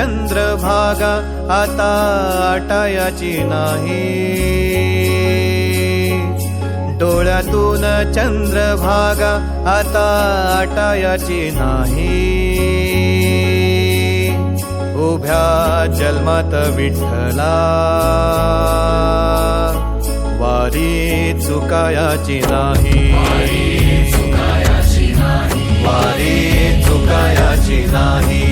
चंद्रभागा आता आटायाची नाही, डोळ्यातून चंद्रभागा आता आटायाची नाही। उभ्या जन्मात विठ्ठला वारी चुकायाची नाही, वारी चुकायाची नाही।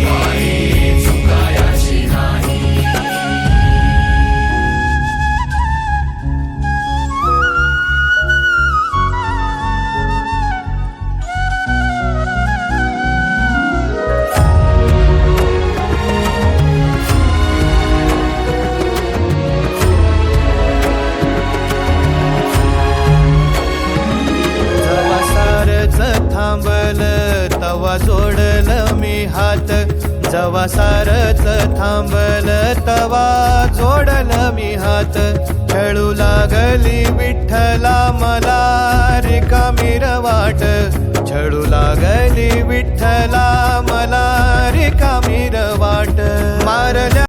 थांबल तवा जोडल मी हात, जवा सारच थांबल तवा जोडल मी हात। खेळू लागली विठ्ठला मला रिकामी वाट, छळू लागली विठ्ठला मला रिकामी वाट। मारल्या